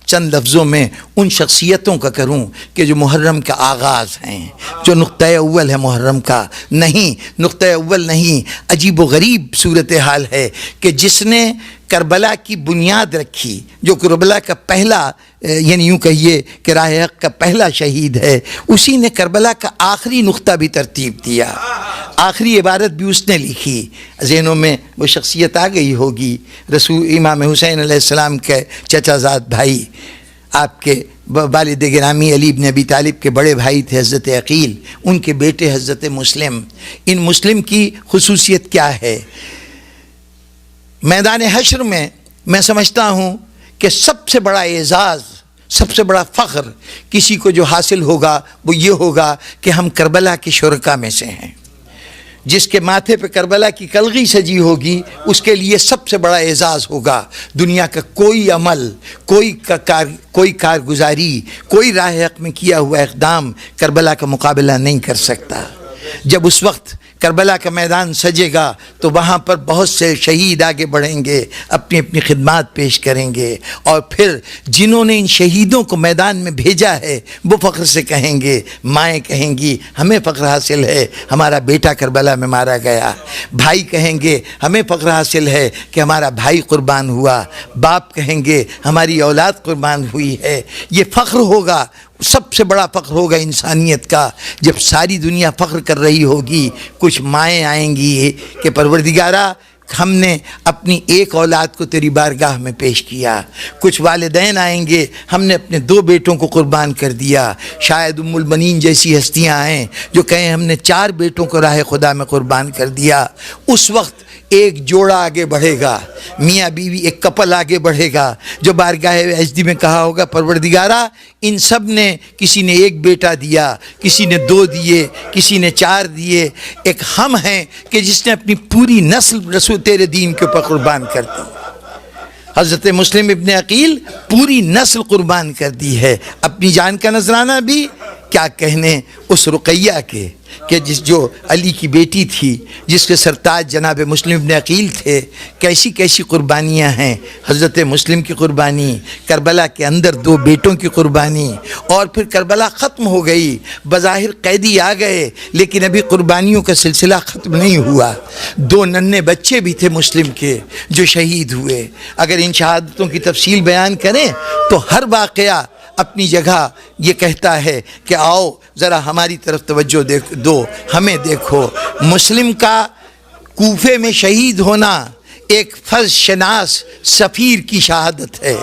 چند لفظوں میں ان شخصیتوں کا کروں کہ جو محرم کا آغاز ہیں، جو نقطہ اول ہے محرم کا، نہیں نقطہ اول نہیں، عجیب و غریب صورتحال ہے کہ جس نے کربلا کی بنیاد رکھی، جو کربلا کا پہلا یعنی یوں کہیے کہ راہ حق کا پہلا شہید ہے، اسی نے کربلا کا آخری نقطہ بھی ترتیب دیا، آخری عبارت بھی اس نے لکھی۔ ذہنوں میں وہ شخصیت آ گئی ہوگی، رسول امام حسین علیہ السلام کے چچا زاد بھائی، آپ کے والد گرامی علی بن ابی طالب کے بڑے بھائی تھے حضرت عقیل، ان کے بیٹے حضرت مسلم۔ ان مسلم کی خصوصیت کیا ہے؟ میدان حشر میں سمجھتا ہوں کہ سب سے بڑا اعزاز، سب سے بڑا فخر کسی کو جو حاصل ہوگا وہ یہ ہوگا کہ ہم کربلا کے شرکاء میں سے ہیں۔ جس کے ماتھے پہ کربلا کی کلغی سجی ہوگی اس کے لیے سب سے بڑا اعزاز ہوگا۔ دنیا کا کوئی عمل، کوئی کارگزاری، کوئی راہ حق میں کیا ہوا اقدام کربلا کا مقابلہ نہیں کر سکتا۔ جب اس وقت کربلا کا میدان سجے گا تو وہاں پر بہت سے شہید آگے بڑھیں گے، اپنی اپنی خدمات پیش کریں گے، اور پھر جنہوں نے ان شہیدوں کو میدان میں بھیجا ہے وہ فخر سے کہیں گے، مائیں کہیں گی ہمیں فخر حاصل ہے ہمارا بیٹا کربلا میں مارا گیا، بھائی کہیں گے ہمیں فخر حاصل ہے کہ ہمارا بھائی قربان ہوا، باپ کہیں گے ہماری اولاد قربان ہوئی ہے۔ یہ فخر ہوگا، سب سے بڑا فخر ہوگا انسانیت کا، جب ساری دنیا فخر کر رہی ہوگی۔ کچھ مائیں آئیں گی کہ پروردگارا ہم نے اپنی ایک اولاد کو تیری بارگاہ میں پیش کیا، کچھ والدین آئیں گے ہم نے اپنے 2 بیٹوں کو قربان کر دیا، شاید ام البنین جیسی ہستیاں آئیں جو کہیں ہم نے 4 بیٹوں کو راہ خدا میں قربان کر دیا۔ اس وقت ایک جوڑا آگے بڑھے گا، میاں بیوی ایک کپل آگے بڑھے گا جو بارگاہ عزدی میں کہا ہوگا پروردگارا ان سب نے، کسی نے 1 بیٹا دیا، کسی نے 2 دیے، کسی نے 4 دیے، ایک ہم ہیں کہ جس نے اپنی پوری نسل رسول تیرے دین کے اوپر قربان کر دی۔ حضرت مسلم ابن عقیل پوری نسل قربان کر دی ہے، اپنی جان کا نذرانہ بھی، کیا کہنے اس رقیہ کے کہ جو علی کی بیٹی تھی، جس کے سرتاج جناب مسلم ابن عقیل تھے، کیسی کیسی قربانیاں ہیں۔ حضرت مسلم کی قربانی، کربلا کے اندر 2 بیٹوں کی قربانی، اور پھر کربلا ختم ہو گئی، بظاہر قیدی آ گئے لیکن ابھی قربانیوں کا سلسلہ ختم نہیں ہوا۔ 2 ننھے بچے بھی تھے مسلم کے جو شہید ہوئے۔ اگر ان شہادتوں کی تفصیل بیان کریں تو ہر واقعہ اپنی جگہ یہ کہتا ہے کہ آؤ ذرا ہماری طرف توجہ دو، ہمیں دیکھو۔ مسلم کا کوفے میں شہید ہونا ایک فرض شناس سفیر کی شہادت ہے۔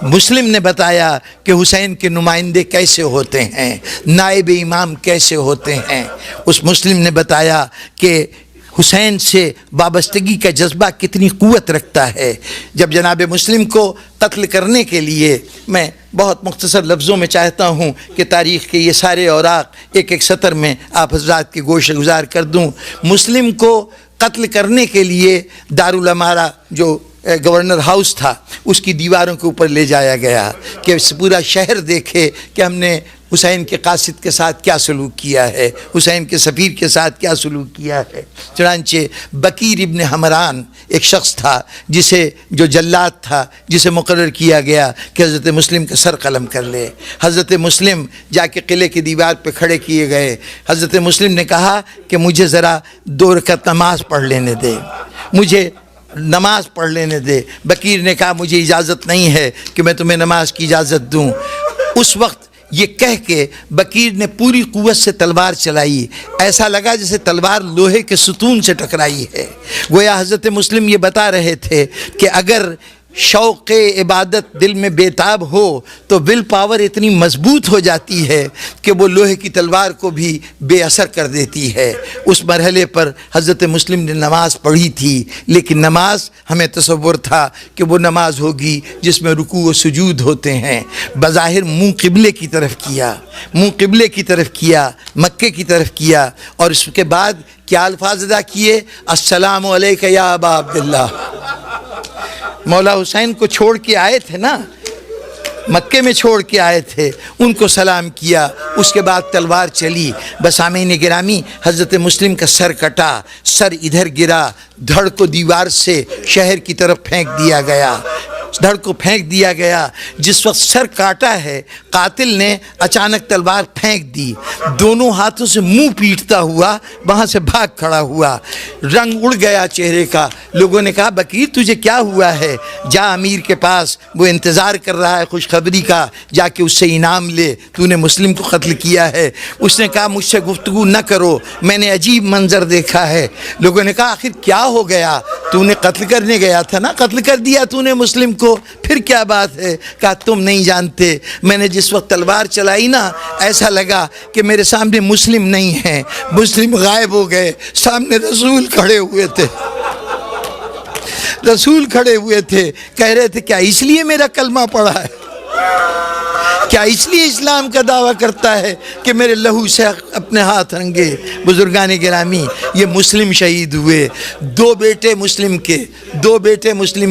مسلم نے بتایا کہ حسین کے نمائندے کیسے ہوتے ہیں، نائب امام کیسے ہوتے ہیں۔ اس مسلم نے بتایا کہ حسین سے وابستگی کا جذبہ کتنی قوت رکھتا ہے۔ جب جناب مسلم کو قتل کرنے کے لیے، میں بہت مختصر لفظوں میں چاہتا ہوں کہ تاریخ کے یہ سارے اوراق ایک سطر میں آپ حضرات کے گوش گزار کر دوں۔ مسلم کو قتل کرنے کے لیے دارالامارہ جو گورنر ہاؤس تھا اس کی دیواروں کے اوپر لے جایا گیا کہ پورا شہر دیکھے کہ ہم نے حسین کے قاصد کے ساتھ کیا سلوک کیا ہے، حسین کے سفیر کے ساتھ کیا سلوک کیا ہے۔ چنانچہ بکیر ابن حمران ایک شخص تھا جو جلاد تھا، جسے مقرر کیا گیا کہ حضرت مسلم کا سر قلم کر لے۔ حضرت مسلم جا کے قلعے کی دیوار پہ کھڑے کیے گئے۔ حضرت مسلم نے کہا کہ مجھے ذرا 2 رکعت نماز پڑھ لینے دے، مجھے نماز پڑھ لینے دے۔ بکیر نے کہا مجھے اجازت نہیں ہے کہ میں تمہیں نماز کی اجازت دوں۔ اس وقت یہ کہہ کے بکیر نے پوری قوت سے تلوار چلائی، ایسا لگا جیسے تلوار لوہے کے ستون سے ٹکرائی ہے۔ گویا حضرت مسلم یہ بتا رہے تھے کہ اگر شوق عبادت دل میں بےتاب ہو تو ول پاور اتنی مضبوط ہو جاتی ہے کہ وہ لوہے کی تلوار کو بھی بے اثر کر دیتی ہے۔ اس مرحلے پر حضرت مسلم نے نماز پڑھی تھی، لیکن نماز ہمیں تصور تھا کہ وہ نماز ہوگی جس میں رکوع و سجود ہوتے ہیں۔ بظاہر منہ قبلے کی طرف کیا، منہ قبلے کی طرف کیا، مکے کی طرف کیا، اور اس کے بعد کیا الفاظ ادا کیے؟ السلام علیک یا ابا عبداللہ۔ مولا حسین کو چھوڑ کے آئے تھے نا، مکے میں چھوڑ کے آئے تھے، ان کو سلام کیا، اس کے بعد تلوار چلی۔ بسامعین گرامی، حضرت مسلم کا سر کٹا، سر ادھر گرا، دھڑ کو دیوار سے شہر کی طرف پھینک دیا گیا۔ دھڑ کو پھینک دیا گیا۔ جس وقت سر کاٹا ہے قاتل نے اچانک تلوار پھینک دی، دونوں ہاتھوں سے منہ پیٹتا ہوا وہاں سے بھاگ کھڑا ہوا، رنگ اڑ گیا چہرے کا۔ لوگوں نے کہا بکیر تجھے کیا ہوا ہے؟ جا امیر کے پاس، وہ انتظار کر رہا ہے خوشخبری کا، جا کے اس سے انعام لے، تو نے مسلم کو قتل کیا ہے۔ اس نے کہا مجھ سے گفتگو نہ کرو، میں نے عجیب منظر دیکھا ہے۔ لوگوں نے کہا آخر کیا ہو گیا؟ تو نے قتل کرنے گیا تھا نا، قتل کر دیا تو نے مسلم کو، پھر کیا بات ہے؟ کہا تم نہیں جانتے، میں نے جس وقت تلوار چلائی نا ایسا لگا کہ میرے سامنے مسلم نہیں ہیں، مسلم غائب ہو گئے، سامنے رسول کھڑے ہوئے تھے، رسول کھڑے ہوئے تھے، کہہ رہے تھے کیا اس لیے میرا کلمہ پڑھا ہے؟ کیا اس لیے اسلام کا دعویٰ کرتا ہے کہ میرے لہو سے اپنے ہاتھ رنگے؟ بزرگان گرامی، یہ مسلم شہید ہوئے، دو بیٹے مسلم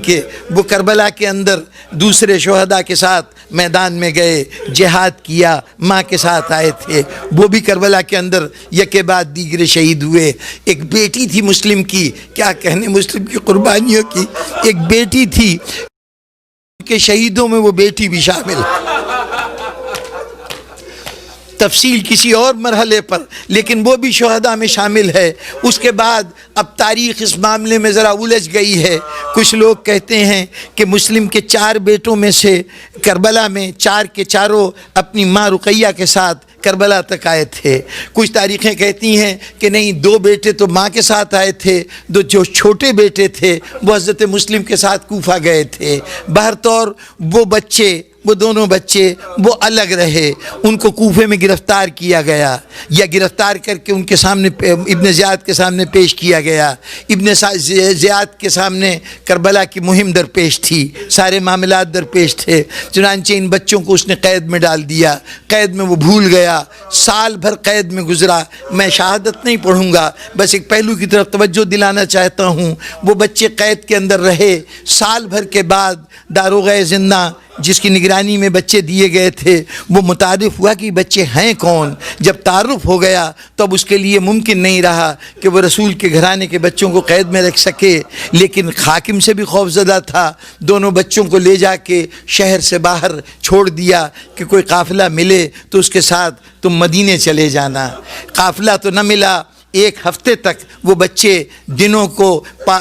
کے، وہ کربلا کے اندر دوسرے شہداء کے ساتھ میدان میں گئے، جہاد کیا، ماں کے ساتھ آئے تھے، وہ بھی کربلا کے اندر یکے بعد دیگرے شہید ہوئے۔ ایک بیٹی تھی مسلم کی، کیا کہنے مسلم کی قربانیوں کی، ایک بیٹی تھی کہ شہیدوں میں وہ بیٹی بھی شامل، تفصیل کسی اور مرحلے پر، لیکن وہ بھی شہداء میں شامل ہے۔ اس کے بعد اب تاریخ اس معاملے میں ذرا الجھ گئی ہے۔ کچھ لوگ کہتے ہیں کہ مسلم کے 4 بیٹوں میں سے کربلا میں 4 کے چاروں اپنی ماں رقیہ کے ساتھ کربلا تک آئے تھے۔ کچھ تاریخیں کہتی ہیں کہ نہیں، 2 بیٹے تو ماں کے ساتھ آئے تھے، جو چھوٹے بیٹے تھے وہ حضرت مسلم کے ساتھ کوفہ گئے تھے۔ بہرطور وہ دونوں بچے وہ الگ رہے، ان کو کوفے میں گرفتار کیا گیا، یا گرفتار کر کے ان کے سامنے ابن زیاد کے سامنے پیش کیا گیا۔ ابن زیاد کے سامنے کربلا کی مہم درپیش تھی، سارے معاملات درپیش تھے، چنانچہ ان بچوں کو اس نے قید میں ڈال دیا۔ قید میں وہ بھول گیا، سال بھر قید میں گزرا۔ میں شہادت نہیں پڑھوں گا، بس ایک پہلو کی طرف توجہ دلانا چاہتا ہوں۔ وہ بچے قید کے اندر رہے، سال بھر کے بعد داروغہ زندہ جس کی نگرانی میں بچے دیے گئے تھے وہ متعارف ہوا کہ بچے ہیں کون۔ جب تعارف ہو گیا تو اب اس کے لیے ممکن نہیں رہا کہ وہ رسول کے گھرانے کے بچوں کو قید میں رکھ سکے، لیکن حاکم سے بھی خوف زدہ تھا، دونوں بچوں کو لے جا کے شہر سے باہر چھوڑ دیا کہ کوئی قافلہ ملے تو اس کے ساتھ تم مدینے چلے جانا۔ قافلہ تو نہ ملا، 1 ہفتے تک وہ بچے دنوں کو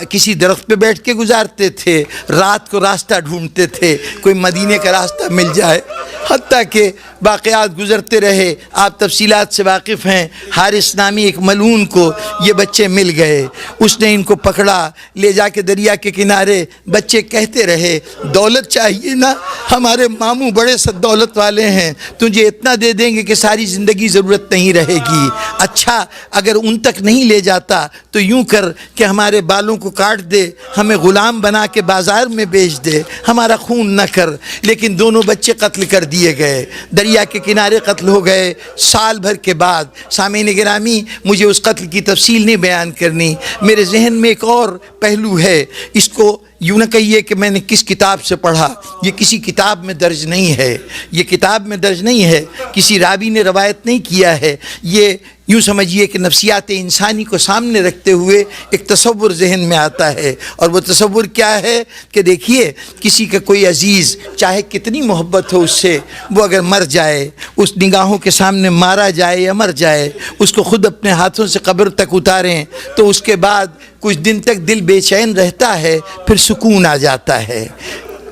کسی درخت پہ بیٹھ کے گزارتے تھے، رات کو راستہ ڈھونڈتے تھے کوئی مدینے کا راستہ مل جائے، حتیٰ کہ واقعات گزرتے رہے۔ آپ تفصیلات سے واقف ہیں، حارث نامی ایک ملعون کو یہ بچے مل گئے، اس نے ان کو پکڑا، لے جا کے دریا کے کنارے، بچے کہتے رہے دولت چاہیے نا، ہمارے ماموں بڑے دولت والے ہیں، تجھے اتنا دے دیں گے کہ ساری زندگی ضرورت نہیں رہے گی۔ اچھا اگر ان تک نہیں لے جاتا تو یوں کر کہ ہمارے بالوں کو کاٹ دے، ہمیں غلام بنا کے بازار میں بیچ دے، ہمارا خون نہ کر۔ لیکن دونوں بچے قتل کر دیے گئے، دریا کے کنارے قتل ہو گئے سال بھر کے بعد۔ سامعین گرامی، مجھے اس قتل کی تفصیل نہیں بیان کرنی، میرے ذہن میں ایک اور پہلو ہے، اس کو یوں نہ کہیے کہ میں نے کس کتاب سے پڑھا، یہ کسی کتاب میں درج نہیں ہے، یہ کتاب میں درج نہیں ہے، کسی راوی نے روایت نہیں کیا ہے، یہ یوں سمجھیے کہ نفسیات انسانی کو سامنے رکھتے ہوئے ایک تصور ذہن میں آتا ہے۔ اور وہ تصور کیا ہے کہ دیکھیے، کسی کا کوئی عزیز چاہے کتنی محبت ہو اس سے، وہ اگر مر جائے، اس نگاہوں کے سامنے مارا جائے یا مر جائے، اس کو خود اپنے ہاتھوں سے قبر تک اتاریں تو اس کے بعد کچھ دن تک دل بے چین رہتا ہے، پھر سکون آ جاتا ہے،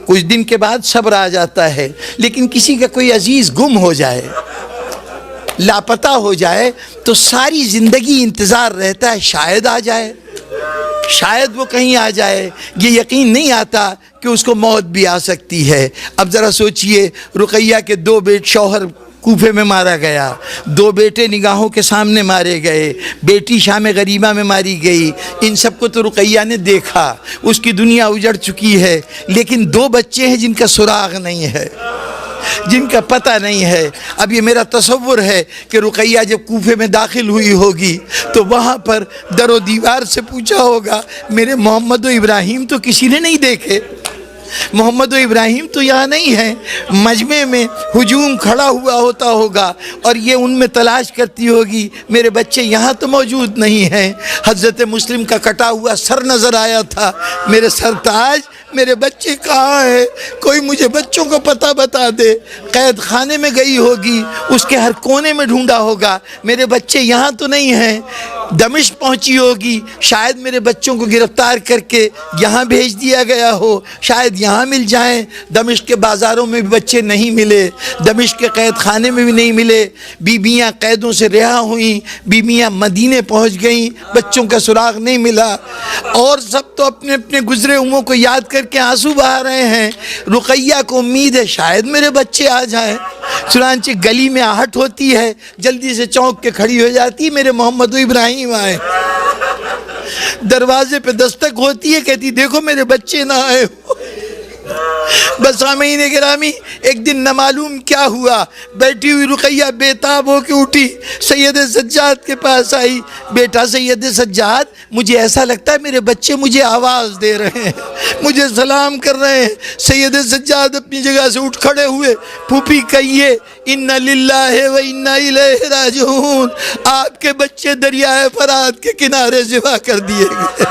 کچھ دن کے بعد صبر آ جاتا ہے۔ لیکن کسی کا کوئی عزیز گم ہو جائے، لاپتہ ہو جائے تو ساری زندگی انتظار رہتا ہے شاید آ جائے، شاید وہ کہیں آ جائے، یہ یقین نہیں آتا کہ اس کو موت بھی آ سکتی ہے۔ اب ذرا سوچئے، رقیہ کے 2 شوہر کوفے میں مارا گیا، 2 بیٹے نگاہوں کے سامنے مارے گئے، بیٹی شام غریبہ میں ماری گئی، ان سب کو تو رقیہ نے دیکھا، اس کی دنیا اجڑ چکی ہے، لیکن 2 بچے ہیں جن کا سراغ نہیں ہے، جن کا پتہ نہیں ہے۔ اب یہ میرا تصور ہے کہ رقیہ جب کوفے میں داخل ہوئی ہوگی تو وہاں پر در و دیوار سے پوچھا ہوگا میرے محمد و ابراہیم تو کسی نے نہیں دیکھے، محمد و ابراہیم تو یہاں نہیں ہیں۔ مجمع میں ہجوم کھڑا ہوا ہوتا ہوگا اور یہ ان میں تلاش کرتی ہوگی میرے بچے یہاں تو موجود نہیں ہیں۔ حضرت مسلم کا کٹا ہوا سر نظر آیا تھا، میرے سرتاج میرے بچے کہاں ہیں؟ کوئی مجھے بچوں کو پتہ بتا دے۔ قید خانے میں گئی ہوگی، اس کے ہر کونے میں ڈھونڈا ہوگا، میرے بچے یہاں تو نہیں ہیں۔ دمشق پہنچی ہوگی، شاید میرے بچوں کو گرفتار کر کے یہاں بھیج دیا گیا ہو، شاید یہاں مل جائیں۔ دمشق کے بازاروں میں بھی بچے نہیں ملے، دمشق کے قید خانے میں بھی نہیں ملے۔ بیویاں قیدوں سے رہا ہوئیں، بیویاں مدینے پہنچ گئیں، بچوں کا سراغ نہیں ملا، اور سب تو اپنے اپنے گزرے عمروں کو یاد کر کے آنسو بہا رہے ہیں۔ رقیہ کو امید ہے شاید میرے بچے آ جائیں، چنانچہ گلی میں آہٹ ہوتی ہے، جلدی سے چونک کے کھڑی ہو جاتی، میرے محمد و ابراہیم آئے۔ دروازے پہ دستک ہوتی ہے، کہتی دیکھو میرے بچے نہ آئے ہو۔ بس سامعین گرامی، ایک دن نامعلوم کیا ہوا، بیٹھی ہوئی رقیہ بےتاب ہو کے اٹھی، سید سجاد کے پاس آئی۔ بیٹا سید سجاد، مجھے ایسا لگتا ہے میرے بچے مجھے آواز دے رہے ہیں، مجھے سلام کر رہے ہیں۔ سید سجاد اپنی جگہ سے اٹھ کھڑے ہوئے، پھوپھی کہیے اِنَّ لِلَّهِ وَإِنَّا إِلَيْهِ راجعون، آپ کے بچے دریائے فرات کے کنارے ذبح کر دیے گئے۔